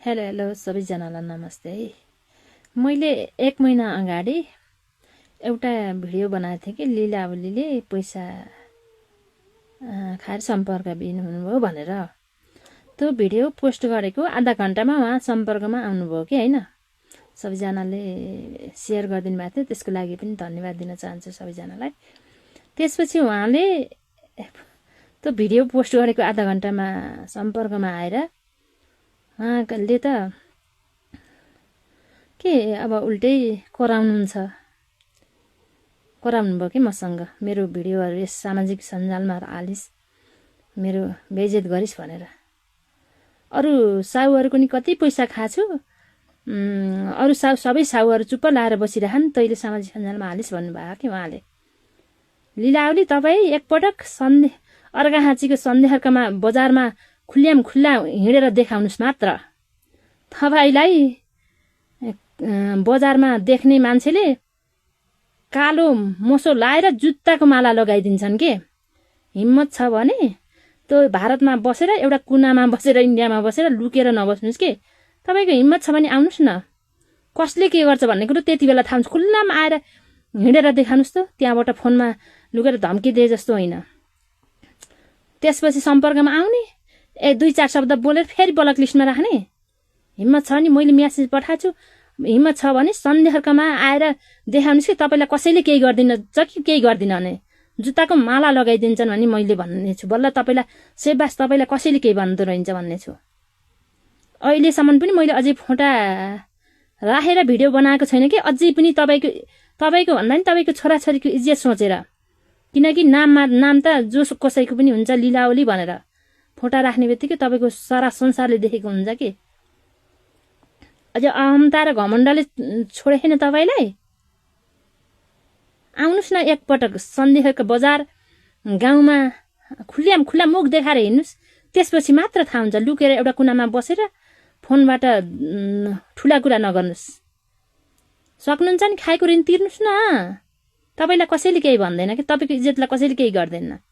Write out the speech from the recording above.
Hello hello सबैजनालाई नमस्ते है। मैले 1 महिना अगाडि एउटा भिडियो बनाएको थिएँ कि लीलावलीले पैसा खाएर सम्पर्कविहीन हुनुभयो भनेर। त्यो भिडियो पोस्ट गरेको आधा घन्टामा उहाँ सम्पर्कमा आउनुभयो कि होइन। सबैजनाले सेयर गरिदिनु भएको थियो, त्यसको लागि पनि धन्यवाद दिन चाहन्छु सबैजनालाई। त्यसपछि उहाँले त्यो भिडियो पोस्ट गरेको आधा घन्टामा सम्पर्कमा आएर उहाँले त के अब उल्टै कराउनुभयो कि मसँग। मेरो भिडियोहरू यस सामाजिक सञ्जालमा हालिस्, मेरो बेइज्जत गरिस् भनेर। अरू साहुहरूको नि कति पैसा खाछु, अरू सबै साहुहरू चुप्प लाएर बसिरहन्, तैँले सामाजिक सञ्जालमा हालिस् भन्नुभयो कि उहाँले। लीलावली तपाईँ एकपटक अर्घाखाँचीको सन्देहर्कमा बजारमा खुल्ला हिँडेर देखाउनुहोस् मात्र। तपाईँलाई बजारमा देख्ने मान्छेले कालो मोसो लाएर जुत्ताको माला लगाइदिन्छन् के। हिम्मत छ भने त्यो भारतमा बसेर एउटा कुनामा बसेर इन्डियामा बसेर लुकेर नबस्नुहोस् के। तपाईँको हिम्मत छ भने आउनुहोस् न। कसले के गर्छ भन्ने कुरो त्यति बेला थाहा हुन्छ। खुल्लामा आएर हिँडेर देखाउनुहोस् त, त्यहाँबाट फोनमा लुकेर धम्की दिए जस्तो होइन। त्यसपछि सम्पर्कमा आउने, 2-4 शब्द बोलेर फेरि ब्लक लिस्टमा राख्ने। हिम्मत छ भने मैले म्यासेज पठाएको छु, हिम्मत छ भने सन्देहर्कमा आएर देखाउनुहोस् कि तपाईँलाई कसैले केही गरिदिन्छ कि केही गर्दिन भने। जुत्ताको माला लगाइदिन्छन् भने मैले भन्ने छु, बल्ल तपाईँलाई सेबास, तपाईँलाई कसैले केही भन्दो रहन्छ भन्ने छु। अहिलेसम्म पनि मैले अझै फोटा राखेर भिडियो बनाएको छैन कि। अझै पनि तपाईँको भन्दा नि तपाईँको छोराछोरीको इज्जत सोचेर, किनकि नाम त जो कसैको पनि हुन्छ लीलावली भनेर फोटा राख्ने बित्तिकै तपाईँको सारा संसारले देखेको हुन्छ कि। अझ अहमता र घमण्डले छोडेन तपाईँलाई। आउनुहोस् न एकपटक सन्देहको बजार गाउँमा खुल्ला मुख देखाएर हिँड्नुहोस्, त्यसपछि मात्र थाहा हुन्छ। लुकेर एउटा कुनामा बसेर फोनबाट ठुला कुरा नगर्नुहोस्। सक्नुहुन्छ नि खाएको ऋण तिर्नुहोस् न। तपाईँलाई कसैले केही भन्दैन कि, तपाईँको इज्जतलाई कसैले केही गर्दैन।